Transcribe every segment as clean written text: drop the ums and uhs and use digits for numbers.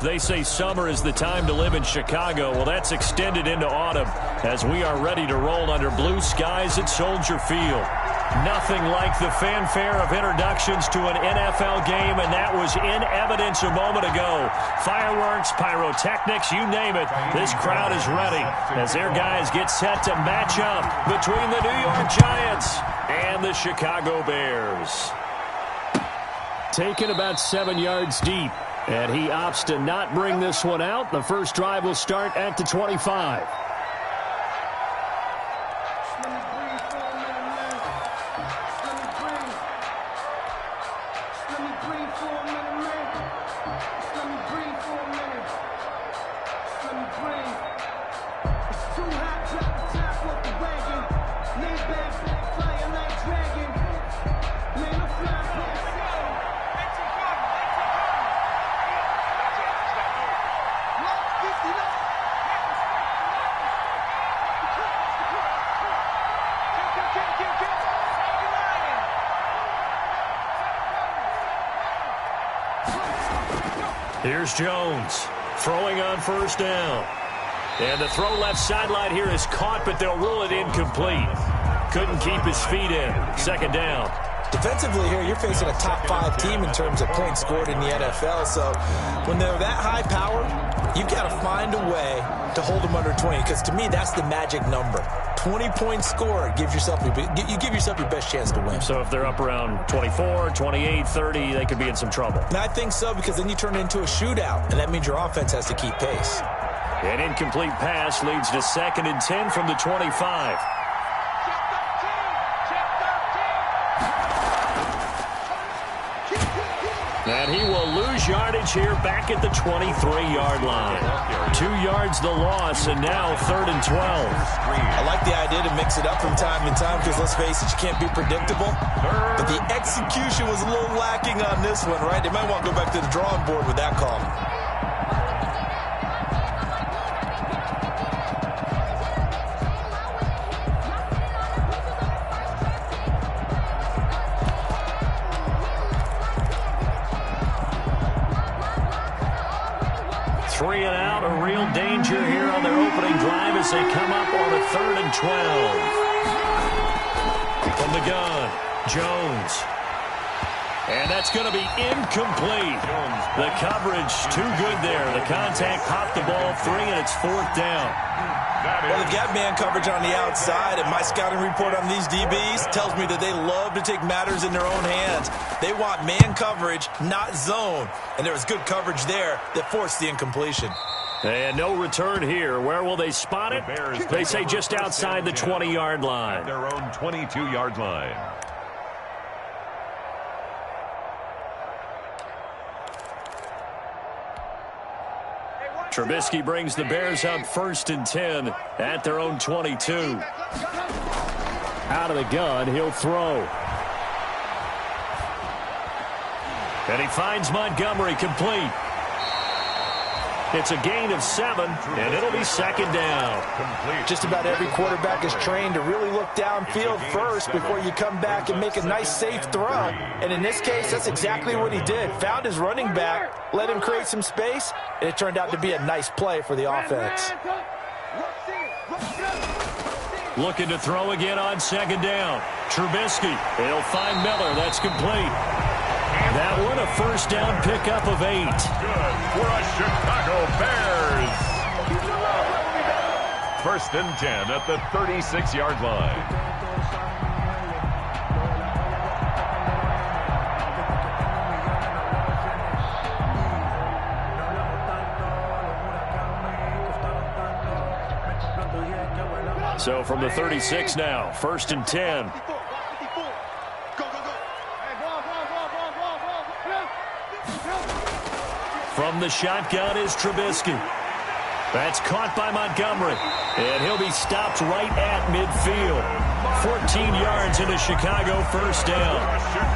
They say summer is the time to live in Chicago. Well, that's extended into autumn as we are ready to roll under blue skies at Soldier Field. Nothing like the fanfare of introductions to an NFL game, and that was in evidence a moment ago. Fireworks, pyrotechnics, you name it. This crowd is ready as their guys get set to match up between the New York Giants and the Chicago Bears. Taken about 7 yards deep, and he opts to not bring this one out. The first drive will start at the 25. Here's Jones throwing on first down. And the throw left sideline here is caught, but they'll rule it incomplete. Couldn't keep his feet in. Second down. Defensively here, you're facing a top-5 team in terms of points scored in the NFL. So when they're that high power, you've got to find a way to hold them under 20. Because to me, that's the magic number. 20 points scored gives yourself you give yourself your best chance to win. So if they're up around 24, 28, 30, they could be in some trouble. And I think so, because then you turn it into a shootout, and that means your offense has to keep pace. An incomplete pass leads to 2nd and 10 from the 25. And he will lose yardage here back at the 23-yard line. 2 yards the loss, and now 3rd and 12. I like the idea to mix it up from time to time because, let's face it, you can't be predictable. But the execution was a little lacking on this one, right? They might want to go back to the drawing board with that call. Three and out, a real danger here on their opening drive as they come up on a 3rd and 12. From the gun, Jones. And that's going to be incomplete. The coverage too good there. The contact popped the ball free, and it's 4th down. Well, they've got man coverage on the outside, and my scouting report on these DBs tells me that they love to take matters in their own hands. They want man coverage, not zone. And there was good coverage there that forced the incompletion. And no return here. Where will they spot it? They say just outside the 20-yard line. Their own 22-yard line. Trubisky brings the Bears up 1st and 10 at their own 22. Out of the gun, he'll throw. And he finds Montgomery complete. It's a gain of 7, and it'll be 2nd down. Just about every quarterback is trained to really look downfield first before you come back and make a nice, safe throw. And in this case, that's exactly what he did. Found his running back, let him create some space, and it turned out to be a nice play for the offense. Looking to throw again on 2nd down. Trubisky, he'll find Miller. That's complete. That one a 1st down pickup of 8. Good for a Chicago Bears. 1st and 10 at the 36-yard line. So from the 36 now, 1st and 10. From the shotgun is Trubisky. That's caught by Montgomery. And he'll be stopped right at midfield. 14 yards into Chicago, first down.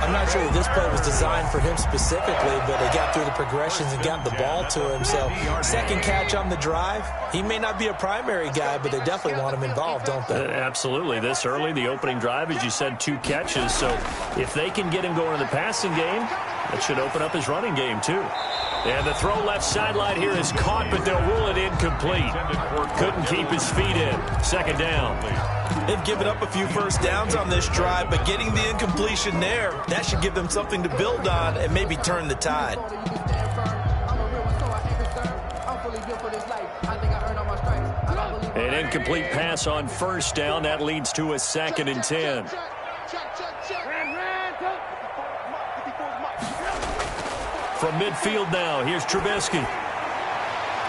I'm not sure that this play was designed for him specifically, but they got through the progressions and got the ball to him. So second catch on the drive. He may not be a primary guy, but they definitely want him involved, don't they? Absolutely. This early, the opening drive, as you said, 2 catches. So if they can get him going in the passing game, that should open up his running game too. And the throw left sideline here is caught, but they'll rule it incomplete. Couldn't keep his feet in. Second down. They've given up a few first downs on this drive, but getting the incompletion there, that should give them something to build on and maybe turn the tide. An incomplete pass on first down. That leads to a 2nd and 10. From midfield now, here's Trubisky.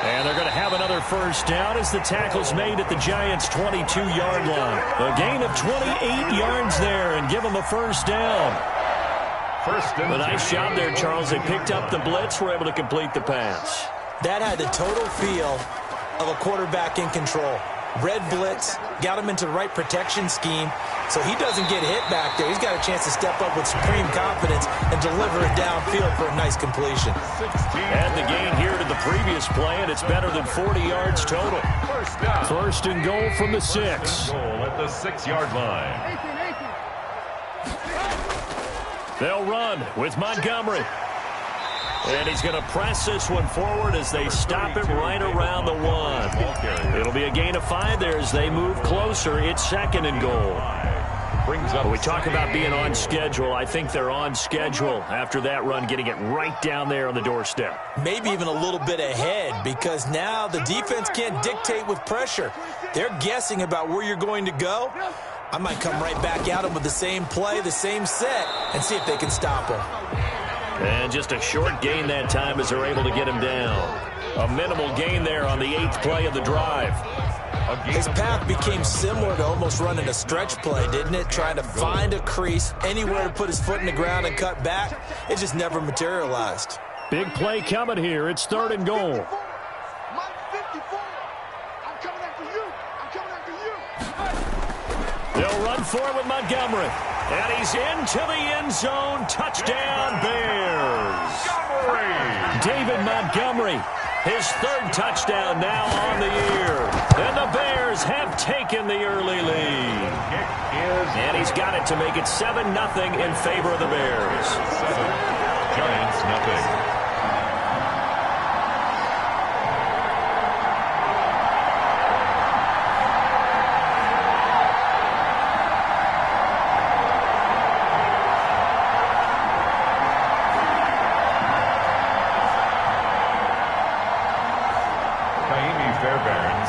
And they're going to have another first down as the tackle's made at the Giants' 22-yard line. A gain of 28 yards there and give them a first down. A nice job there, Charles. They picked up the blitz, were able to complete the pass. That had the total feel of a quarterback in control. Red blitz, got him into the right protection scheme, so he doesn't get hit back there. He's got a chance to step up with supreme confidence and deliver it downfield for a nice completion. Add the gain here to the previous play, and it's better than 40 yards total. First and goal from the 6. Goal at the 6-yard line. They'll run with Montgomery. And he's going to press this one forward as they stop it right around the 1. It'll be a gain of 5 there as they move closer. It's 2nd and goal. When we talk about being on schedule, I think they're on schedule after that run, getting it right down there on the doorstep. Maybe even a little bit ahead, because now the defense can't dictate with pressure. They're guessing about where you're going to go. I might come right back at them with the same play, the same set, and see if they can stop them. And just a short gain that time as they're able to get him down. A minimal gain there on the 8th play of the drive. His path became similar to almost running a stretch play, didn't it? Trying to find a crease, anywhere to put his foot in the ground and cut back. It just never materialized. Big play coming here. It's 3rd and goal. They'll run for it with Montgomery. And he's into the end zone. Touchdown, Bears. David Montgomery, his 3rd touchdown now on the year. And the Bears have taken the early lead. And he's got it to make it 7-0 in favor of the Bears. 7, Giants nothing.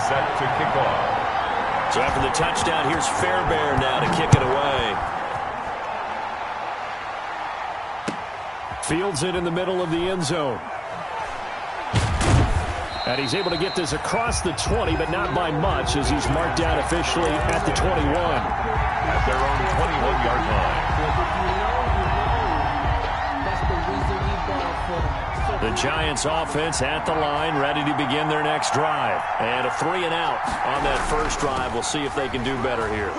Set to kick off. So after the touchdown, here's Fairbairn now to kick it away. Fields it in the middle of the end zone. And he's able to get this across the 20, but not by much, as he's marked down officially at the 21. At their own 21-yard line. The Giants offense at the line, ready to begin their next drive. And a 3-and-out on that first drive. We'll see if they can do better here.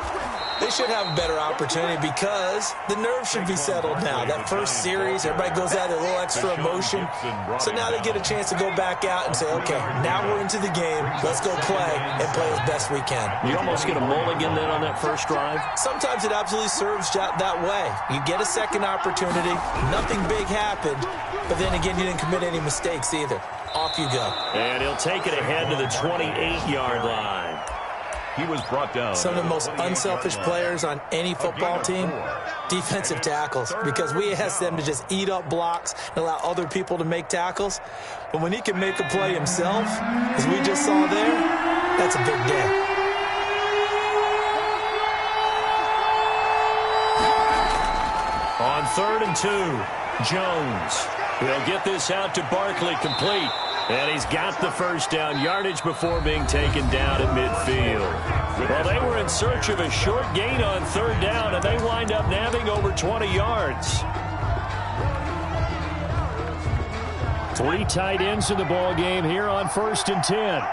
They should have a better opportunity because the nerves should be settled now. That first series, everybody goes out with a little extra emotion. So now they get a chance to go back out and say, okay, now we're into the game. Let's go play and play as best we can. You almost get a mulligan then on that first drive? Sometimes it absolutely serves that way. You get a second opportunity. Nothing big happened. But then again, you didn't commit any mistakes either. Off you go. And he'll take it ahead to the 28-yard line. He was brought down. Some of the most unselfish players on any football team, defensive tackles, because we ask them to just eat up blocks and allow other people to make tackles. But when he can make a play himself, as we just saw there, that's a big day. On 3rd and 2, Jones. He'll get this out to Barkley, complete. And he's got the first down, yardage before being taken down at midfield. Well, they were in search of a short gain on 3rd down, and they wind up nabbing over 20 yards. 3 tight ends in the ball game here on 1st and 10.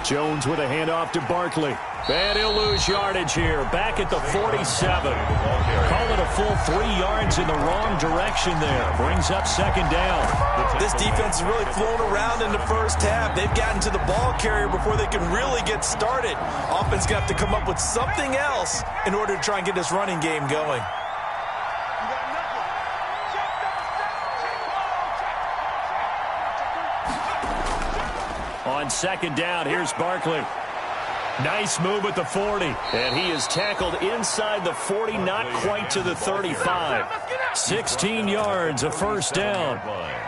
Jones with a handoff to Barkley. And he'll lose yardage here. Back at the 47. Call it a full 3 yards in the wrong direction there. Brings up second down. This defense is really flown around in the first half. They've gotten to the ball carrier before they can really get started. Offense going to have to come up with something else in order to try and get this running game going. On second down, here's Barkley. Nice move at the 40. And he is tackled inside the 40, not quite to the 35. 16 yards, a first down.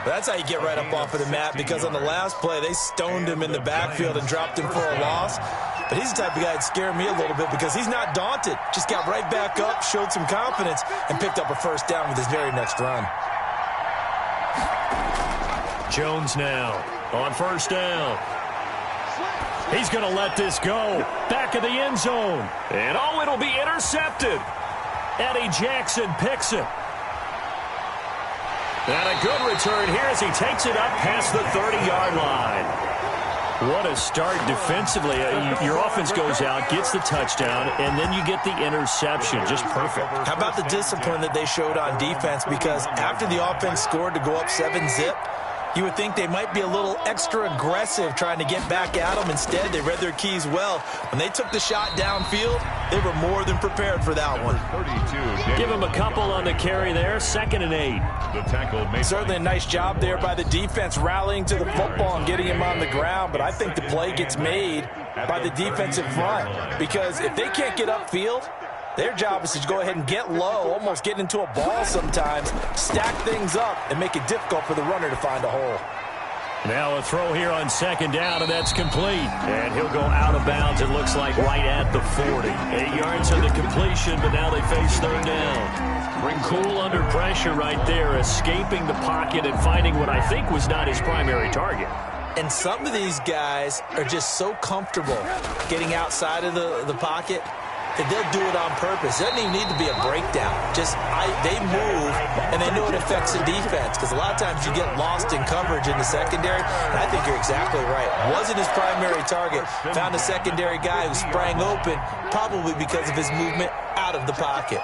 That's how you get right up off of the mat, because on the last play, they stoned him in the backfield and dropped him for a loss. But he's the type of guy that scared me a little bit because he's not daunted. Just got right back up, showed some confidence, and picked up a first down with his very next run. Jones now on first down. He's going to let this go. Back of the end zone. And oh, it'll be intercepted. Eddie Jackson picks it. And a good return here as he takes it up past the 30-yard line. What a start defensively. Your offense goes out, gets the touchdown, and then you get the interception. Just perfect. How about the discipline that they showed on defense? Because after the offense scored to go up 7-zip, you would think they might be a little extra aggressive trying to get back at them. Instead, they read their keys well. When they took the shot downfield, they were more than prepared for that one. 32. Give him a couple on the carry there. 2nd and 8. The tackle made. Certainly a nice job there by the defense rallying to the football and getting him on the ground. But I think the play gets made by the defensive front. Because if they can't get upfield, their job is to go ahead and get low, almost get into a ball sometimes, stack things up, and make it difficult for the runner to find a hole. Now a throw here on second down, and that's complete. And he'll go out of bounds, it looks like, right at the 40. 8 yards on the completion, but now they face third down. Cool under pressure right there, escaping the pocket and finding what I think was not his primary target. And some of these guys are just so comfortable getting outside of the pocket that they'll do it on purpose. It doesn't even need to be a breakdown. Just they move, and they know it affects the defense, because a lot of times you get lost in coverage in the secondary, and I think you're exactly right. Wasn't his primary target. Found a secondary guy who sprang open, probably because of his movement out of the pocket.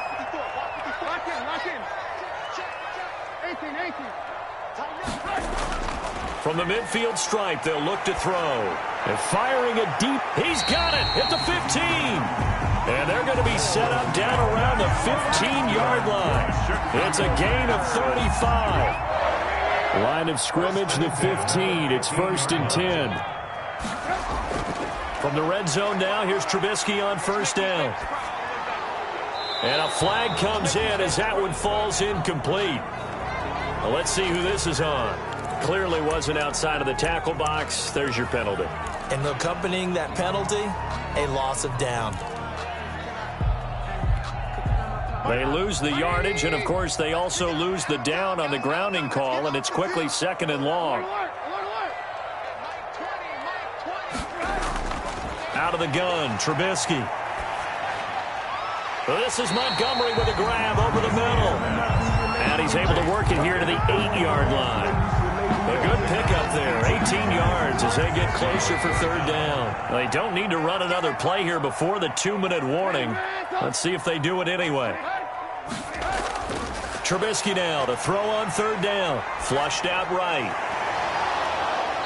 From the midfield stripe, they'll look to throw. And firing it deep. He's got it at the 15. And they're going to be set up down around the 15-yard line. It's a gain of 35. Line of scrimmage, the 15. It's 1st and 10. From the red zone now, here's Trubisky on first down. And a flag comes in as that one falls incomplete. Well, let's see who this is on. Clearly wasn't outside of the tackle box. There's your penalty. And accompanying that penalty, a loss of down. They lose the yardage, and, of course, they also lose the down on the grounding call, and it's quickly 2nd and long. Out of the gun, Trubisky. This is Montgomery with a grab over the middle. And he's able to work it here to the 8-yard line. A good pickup there, 18 yards as they get closer for third down. They don't need to run another play here before the 2-minute warning. Let's see if they do it anyway. Trubisky now to throw on third down. Flushed out right.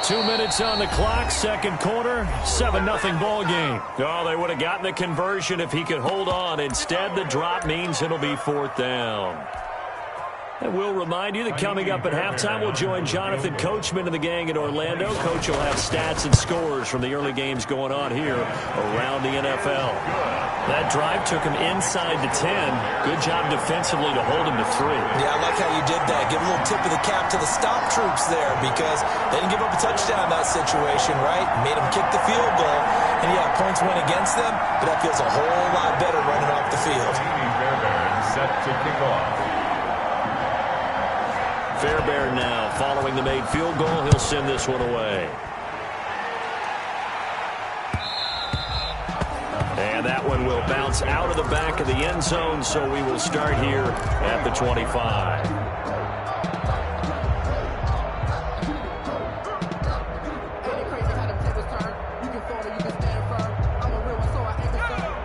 2 minutes on the clock, second quarter, 7-0 ball game. Oh, they would have gotten the conversion if he could hold on. Instead, the drop means it'll be 4th down. And we'll remind you that coming up at halftime, we'll join Jonathan Coachman and the gang in Orlando. Coach will have stats and scores from the early games going on here around the NFL. That drive took him inside the 10. Good job defensively to hold him to 3. Yeah, I like how you did that. Give a little tip of the cap to the stop troops there, because they didn't give up a touchdown in that situation, right? Made them kick the field goal. And, yeah, points went against them, but that feels a whole lot better running off the field. Set to kick off. Fairbairn now, following the made field goal, he'll send this one away. And that one will bounce out of the back of the end zone, so we will start here at the 25.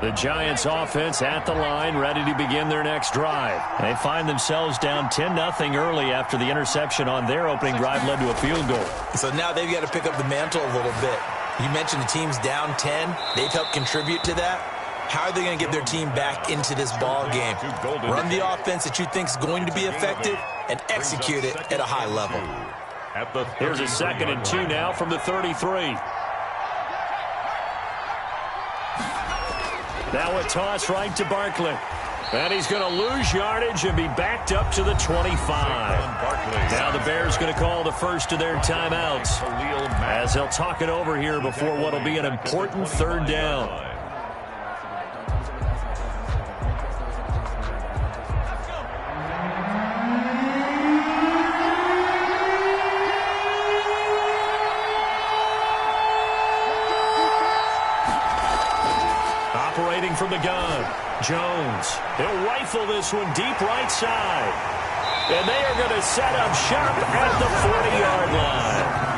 The Giants offense at the line, ready to begin their next drive. They find themselves down 10-0 early after the interception on their opening drive led to a field goal. So now they've got to pick up the mantle a little bit. You mentioned the team's down 10. They've helped contribute to that. How are they going to get their team back into this ball game? Run the offense that you think is going to be effective and execute it at a high level. Here's a 2nd and 2 now from the 33. Now a toss right to Barkley. And he's going to lose yardage and be backed up to the 25. Now the Bears going to call the first of their timeouts as they'll talk it over here before what will be an important 3rd down. From the gun, Jones. He'll rifle this one deep right side. And they are going to set up shop at the 40-yard line.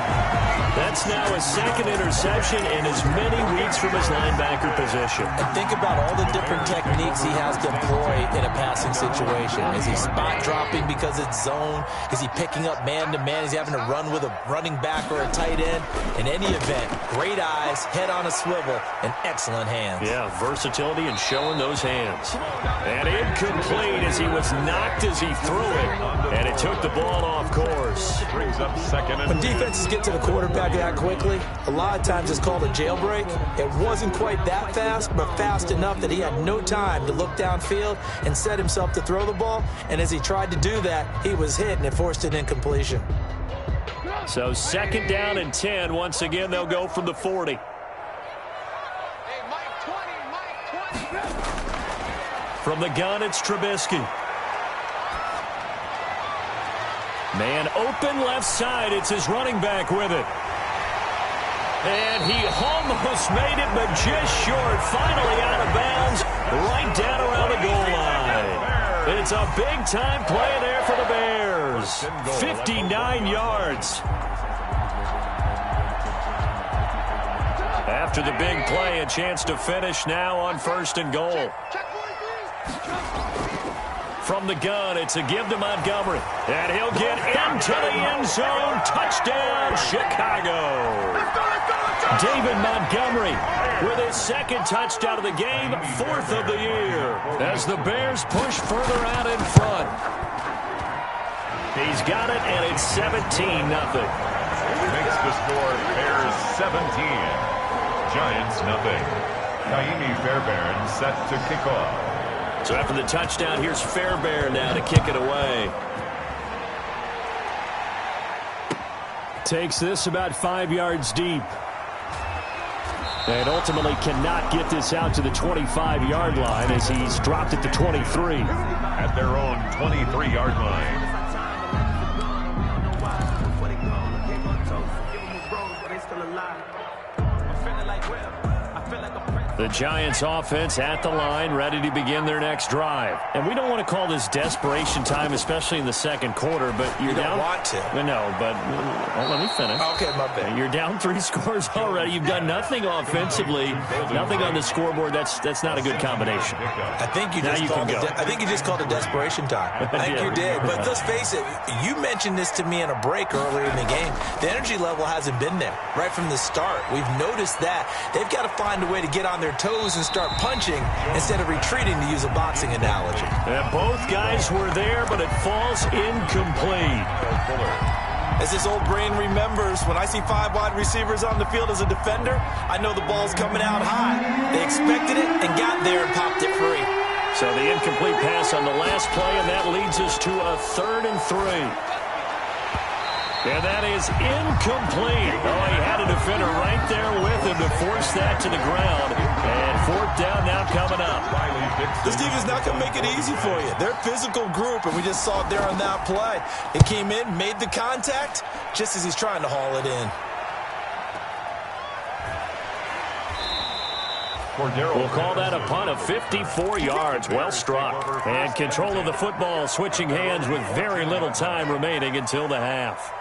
That's now a 2nd interception in as many weeks from his linebacker position. And think about all the different techniques he has to employ in a passing situation. Is he spot dropping because it's zone? Is he picking up man-to-man? Is he having to run with a running back or a tight end? In any event, great eyes, head on a swivel, and excellent hands. Yeah, versatility and showing those hands. And incomplete as he was knocked as he threw it. And it took the ball off course. Brings up 2nd and When defenses get to the quarterback that quickly, a lot of times it's called a jailbreak. It wasn't quite that fast, but fast enough that he had no time to look downfield and set himself to throw the ball. And as he tried to do that, he was hit and it forced an incompletion. So 2nd down and 10. Once again, they'll go from the 40. From the gun, it's Trubisky. Man open left side. It's his running back with it. And he almost made it, but just short. Finally out of bounds, right down around the goal line. It's a big-time play there for the Bears. 59 yards. After the big play, a chance to finish now on 1st and goal. From the gun, it's a give to Montgomery. And he'll get into the end zone. Touchdown, Chicago. David Montgomery with his 2nd touchdown of the game, 4th of the year. As the Bears push further out in front. He's got it, and it's 17-0. makes the score Bears 17. Giants nothing. Naimi Fairbairn set to kick off. So after the touchdown, here's Fairbairn now to kick it away. Takes this about 5 yards deep. And ultimately cannot get this out to the 25-yard line as he's dropped at the 23. At their own 23-yard line. The Giants offense at the line, ready to begin their next drive. And we don't want to call this desperation time, especially in the second quarter, but you're down. You don't want to. No, but let me finish. Okay, my bad. You're down 3 scores already. You've done nothing offensively, nothing on the scoreboard. That's not a good combination. I think you just called it desperation time. I think you did. But let's face it, you mentioned this to me in a break earlier in the game. The energy level hasn't been there right from the start. We've noticed that. They've got to find a way to get on their toes and start punching instead of retreating, to use a boxing analogy. Yeah, both guys were there, but it falls incomplete. As this old brain remembers, when I see 5 wide receivers on the field as a defender, I know the ball's coming out high. They expected it and got there and popped it free. So the incomplete pass on the last play, and that leads us to a 3rd and 3. And that is incomplete. Oh, he had a defender right there with him to force that to the ground. And 4th down now coming up. This defense not going to make it easy for you. They're a physical group, and we just saw it there on that play. It came in, made the contact, just as he's trying to haul it in. We'll call that a punt of 54 yards. Well struck. And control of the football, switching hands with very little time remaining until the half.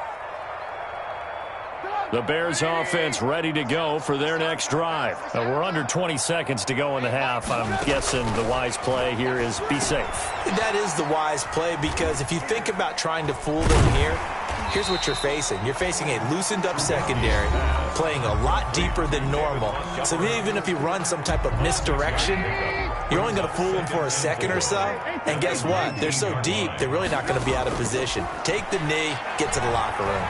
The Bears offense ready to go for their next drive. We're under 20 seconds to go in the half. I'm guessing the wise play here is be safe. That is the wise play, because if you think about trying to fool them here, here's what you're facing. You're facing a loosened up secondary, playing a lot deeper than normal. So even if you run some type of misdirection, you're only going to fool them for a second or so. And guess what? They're so deep, they're really not going to be out of position. Take the knee, get to the locker room.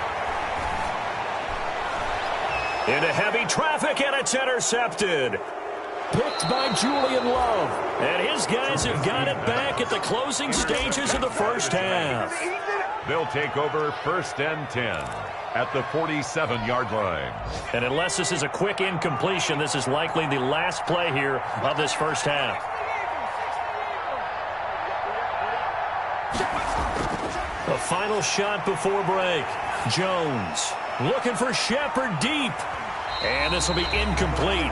Into heavy traffic, and it's intercepted. Picked by Julian Love. And his guys have got it back at the closing stages of the first half. They'll take over 1st and 10 at the 47-yard line. And unless this is a quick incompletion, this is likely the last play here of this first half. A final shot before break. Jones looking for Shepard deep. And this will be incomplete.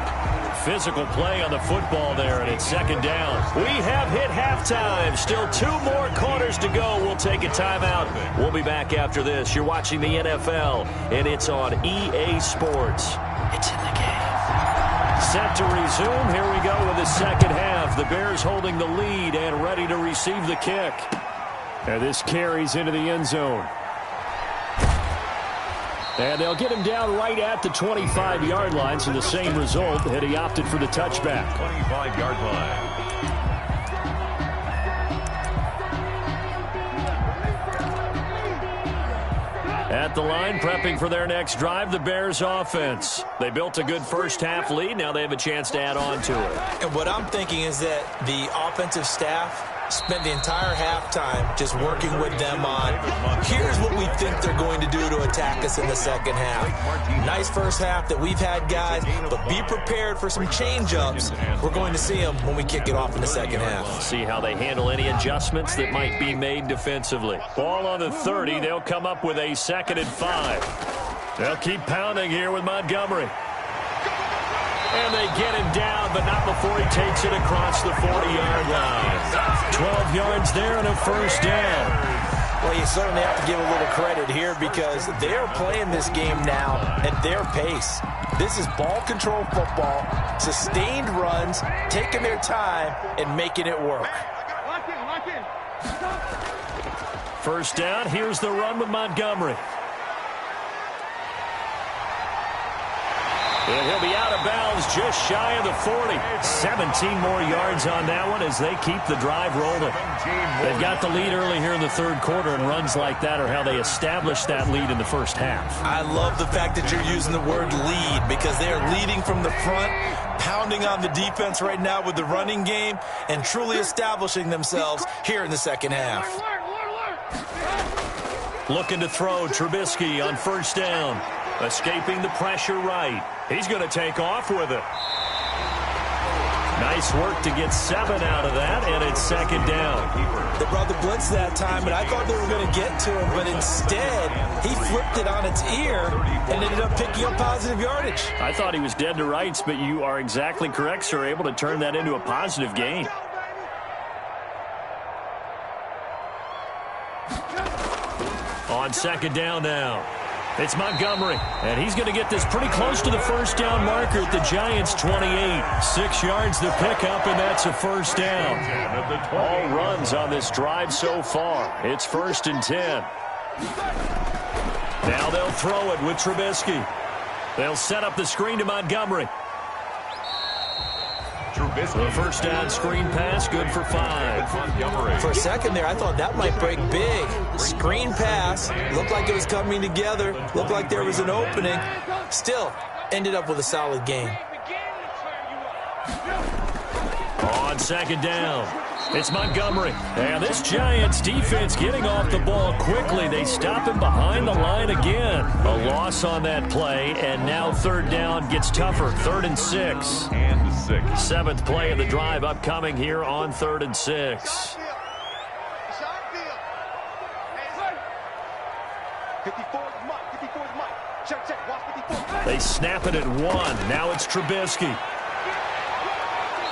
Physical play on the football there, and it's second down. We have hit halftime. Still 2 more quarters to go. We'll take a timeout. We'll be back after this. You're watching the NFL, and it's on EA Sports. It's in the game. Set to resume. Here we go with the second half. The Bears holding the lead and ready to receive the kick. And this carries into the end zone. And they'll get him down right at the 25-yard line, so the same result had he opted for the touchback. 25-yard line. At the line, prepping for their next drive, the Bears offense. They built a good first half lead. Now they have a chance to add on to it. And what I'm thinking is that the offensive staff spent the entire halftime just working with them on, here's what we think they're going to do to attack us in the second half. Nice first half that we've had, guys, but be prepared for some change-ups. We're going to see them when we kick it off in the second half. See how they handle any adjustments that might be made defensively. Ball on the 30. They'll come up with a 2nd and 5. They'll keep pounding here with Montgomery. And they get him down, but not before he takes it across the 40-yard line. 12 yards there and a first down. Well, you certainly have to give a little credit here, because they're playing this game now at their pace. This is ball control football, sustained runs, taking their time and making it work. First down, here's the run with Montgomery. And he'll be out of bounds just shy of the 40. 17 more yards on that one as they keep the drive rolling. They've got the lead early here in the third quarter, and runs like that are how they establish that lead in the first half. I love the fact that you're using the word lead, because they are leading from the front, pounding on the defense right now with the running game, and truly establishing themselves here in the second half. Looking to throw, Trubisky on first down. Escaping the pressure right. He's going to take off with it. Nice work to get 7 out of that, and it's second down. They brought the blitz that time, and I thought they were going to get to him, but instead he flipped it on its ear and ended up picking up positive yardage. I thought he was dead to rights, but you are exactly correct, sir, able to turn that into a positive gain. On second down now. It's Montgomery, and he's going to get this pretty close to the first down marker at the Giants' 28. 6 yards to pick up, and that's a first down. All runs on this drive so far. It's 1st and 10. Now they'll throw it with Trubisky. They'll set up the screen to Montgomery. The first down screen pass, good for 5. For a second there, I thought that might break big. Screen pass, looked like it was coming together, looked like there was an opening. Still, ended up with a solid game. On second down, it's Montgomery. And this Giants defense getting off the ball quickly. They stop him behind the line again. A loss on that play, and now third down gets tougher. 3rd and 6. 7th play of the drive upcoming here on 3rd and 6. They snap it at 1. Now it's Trubisky.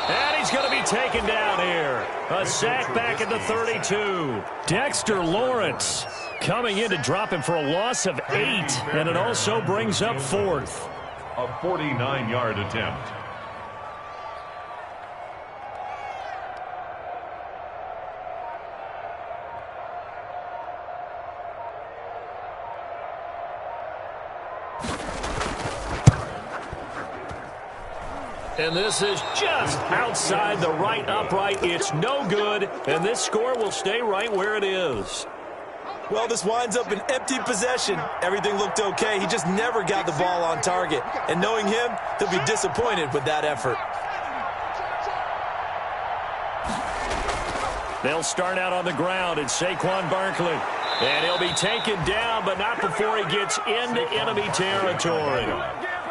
And he's going to be taken down here. A sack back at the 32. Dexter Lawrence Coming in to drop him for a loss of 8, and it also brings up 4th. A 49-yard attempt. And this is just outside the right upright. It's no good, and this score will stay right where it is. Well, this winds up an empty possession. Everything looked okay. He just never got the ball on target. And knowing him, he'll be disappointed with that effort. They'll start out on the ground. It's Saquon Barkley. And he'll be taken down, but not before he gets into enemy territory.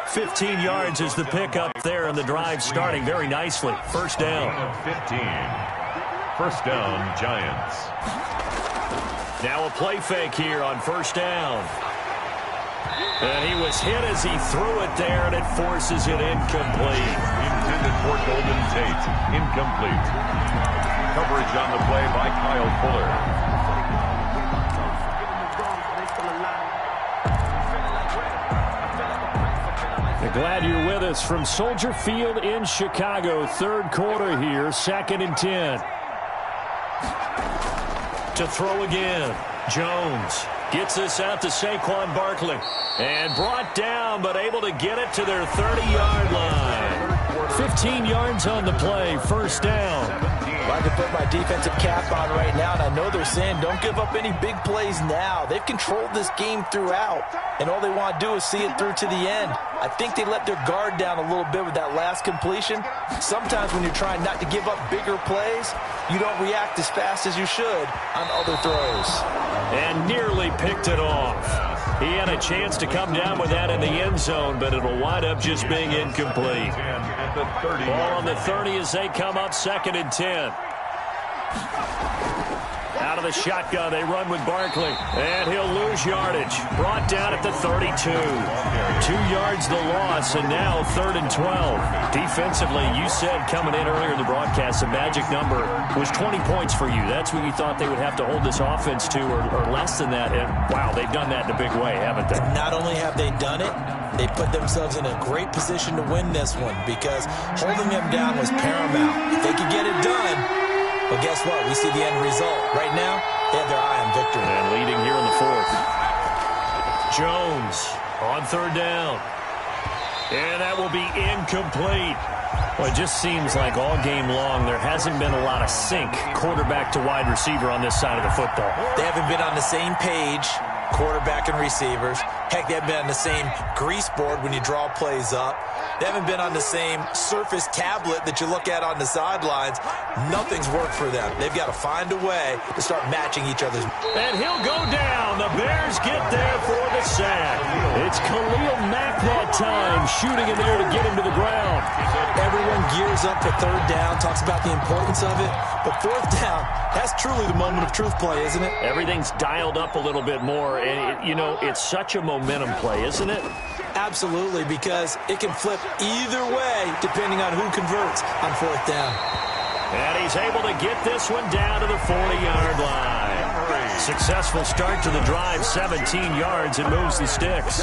15 yards is the pickup there, and the drive starting very nicely. First down. 15. First down, Giants. Now a play fake here on first down. And he was hit as he threw it there, and it forces it incomplete. Intended for Golden Tate. Incomplete. Coverage on the play by Kyle Fuller. Glad you're with us from Soldier Field in Chicago. Third quarter here, 2nd and 10. To throw again. Jones gets this out to Saquon Barkley. And brought down, but able to get it to their 30-yard line. 15 yards on the play, first down. I can put my defensive cap on right now, and I know they're saying don't give up any big plays now. They've controlled this game throughout, and all they want to do is see it through to the end. I think they let their guard down a little bit with that last completion. Sometimes when you're trying not to give up bigger plays, you don't react as fast as you should on other throws. And nearly picked it off. He had a chance to come down with that in the end zone, but it'll wind up just being incomplete. Ball on the 30 as they come up 2nd and 10. Out of the shotgun, they run with Barkley, and he'll lose yardage. Brought down at the 32. 2 yards the loss, and now 3rd and 12. Defensively, you said coming in earlier in the broadcast, the magic number was 20 points for you. That's what you thought they would have to hold this offense to, or less than that. And, wow, they've done that in a big way, haven't they? Not only have they done it, they put themselves in a great position to win this one because holding them down was paramount. If they could get it done, well, guess what? We see the end result. Right now, they have their eye on victory. And leading here in the 4th. Jones on 3rd down. And that will be incomplete. Well, it just seems like all game long there hasn't been a lot of sync quarterback to wide receiver on this side of the football. They haven't been on the same page, quarterback and receivers. Heck, they haven't been on the same grease board when you draw plays up. They haven't been on the same surface tablet that you look at on the sidelines. Nothing's worked for them. They've got to find a way to start matching each other's. And he'll go down. The Bears get there for the sack. It's Khalil Mack that time, shooting in there to get him to the ground. Everyone gears up for 3rd down, talks about the importance of it. But 4th down, that's truly the moment of truth play, isn't it? Everything's dialed up a little bit more. And, it's such a momentum play, isn't it? Absolutely, because it can flip either way depending on who converts on 4th down. And he's able to get this one down to the 40-yard line. Successful start to the drive, 17 yards, and moves the sticks.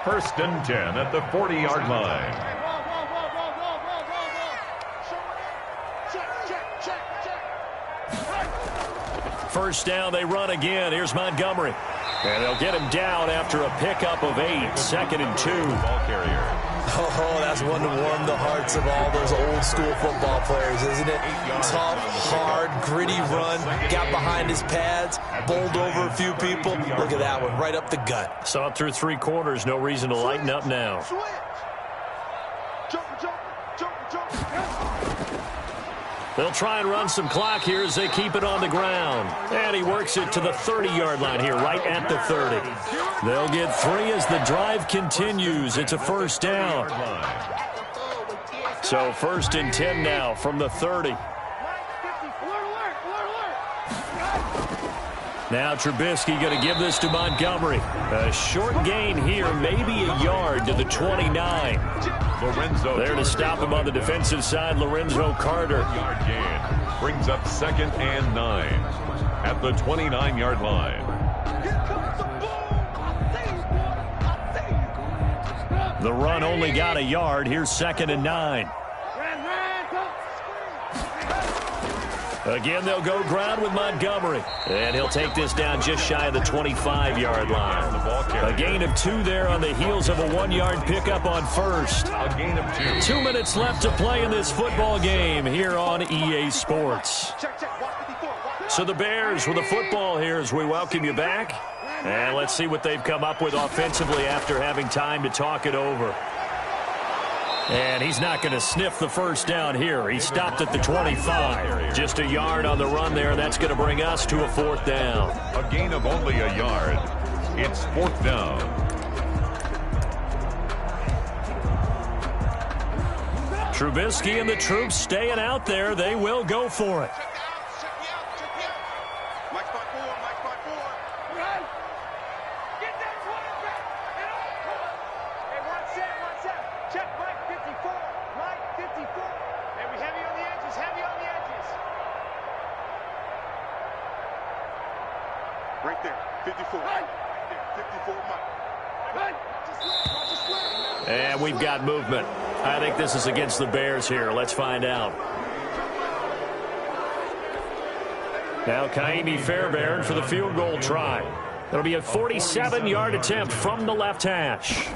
1st and 10 at the 40-yard line. First down, they run again. Here's Montgomery. And they'll get him down after a pickup of 8. 2nd and 2. Ball carrier. Oh, that's one to warm the hearts of all those old school football players, isn't it? Tough, hard, gritty run. Got behind his pads, bowled over a few people. Look at that one, right up the gut. Saw it through 3 quarters. No reason to lighten up now. They'll try and run some clock here as they keep it on the ground. And he works it to the 30-yard line here, right at the 30. They'll get 3 as the drive continues. It's a first down. So 1st and 10 now from the 30. Now Trubisky going to give this to Montgomery. A short gain here, maybe a yard to the 29. Lorenzo there to stop him on the defensive side, Lorenzo Carter. Yard gain. Brings up 2nd and 9 at the 29-yard line. The run only got a yard. Here's 2nd and 9. Again, they'll go ground with Montgomery. And he'll take this down just shy of the 25-yard line. A gain of 2 there on the heels of a 1-yard pickup on first. A gain of 2. 2 minutes left to play in this football game here on EA Sports. So the Bears with the football here as we welcome you back. And let's see what they've come up with offensively after having time to talk it over. And he's not going to sniff the first down here. He stopped at the 25. Just a yard on the run there. That's going to bring us to a 4th down. A gain of only a yard. It's 4th down. Trubisky and the troops staying out there. They will go for it. Right there, 54. Right there, 54. And we've got movement. I think this is against the Bears here. Let's find out. Now Kaimi Fairbairn for the field goal try. It'll be a 47-yard attempt from the left hash.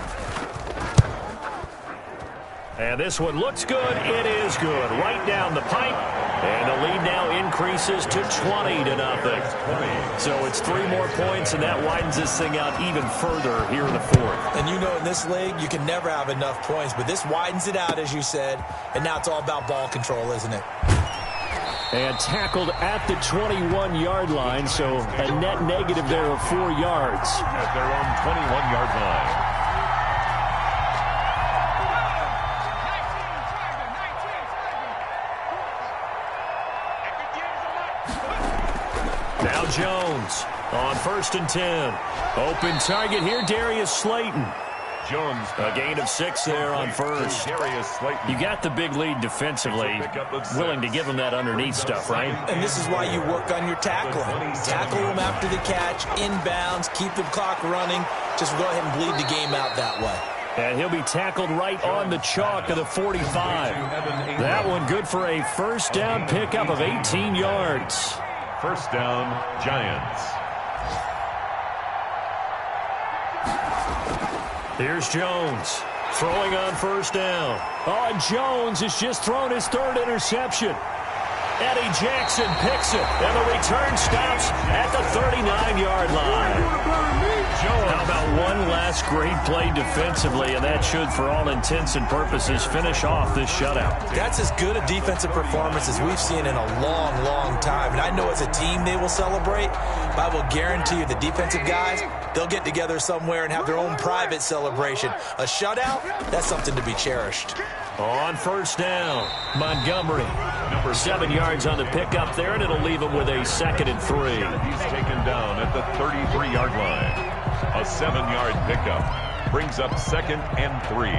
And this one looks good. It is good. Right down the pipe. And the lead now increases to 20-0. So it's 3 more points, and that widens this thing out even further here in the 4th. And you know in this league, you can never have enough points, but this widens it out, as you said, and now it's all about ball control, isn't it? And tackled at the 21-yard line, so a net negative there of 4 yards. At their own 21-yard line. Now Jones on 1st and 10. Open target here, Darius Slayton. Jones. A gain of 6 there on first. Darius Slayton. You got the big lead defensively. Willing to give them that underneath stuff, right? And this is why you work on your tackling. Tackle them after the catch, inbounds, keep the clock running. Just go ahead and bleed the game out that way. And he'll be tackled right on the chalk of the 45. That one good for a first down pickup of 18 yards. First down, Giants. Here's Jones throwing on first down. Oh, and Jones has just thrown his 3rd interception. Eddie Jackson picks it, and the return stops at the 39-yard line. How about one last great play defensively, and that should, for all intents and purposes, finish off this shutout. That's as good a defensive performance as we've seen in a long, long time. And I know as a team they will celebrate, but I will guarantee you the defensive guys, they'll get together somewhere and have their own private celebration. A shutout, that's something to be cherished. On first down, Montgomery. Number 7 yards on the pickup there, and it'll leave him with a 2nd and 3. He's taken down at the 33-yard line. A 7-yard pickup brings up 2nd and 3.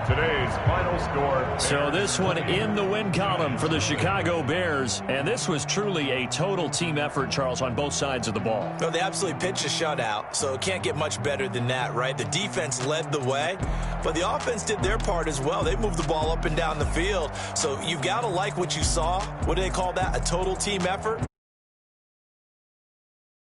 Today's final score. So this one in the win column for the Chicago Bears. And this was truly a total team effort, Charles, on both sides of the ball. No, they absolutely pitched a shutout, so it can't get much better than that, right? The defense led the way, but the offense did their part as well. They moved the ball up and down the field. So you've got to like what you saw. What do they call that? A total team effort?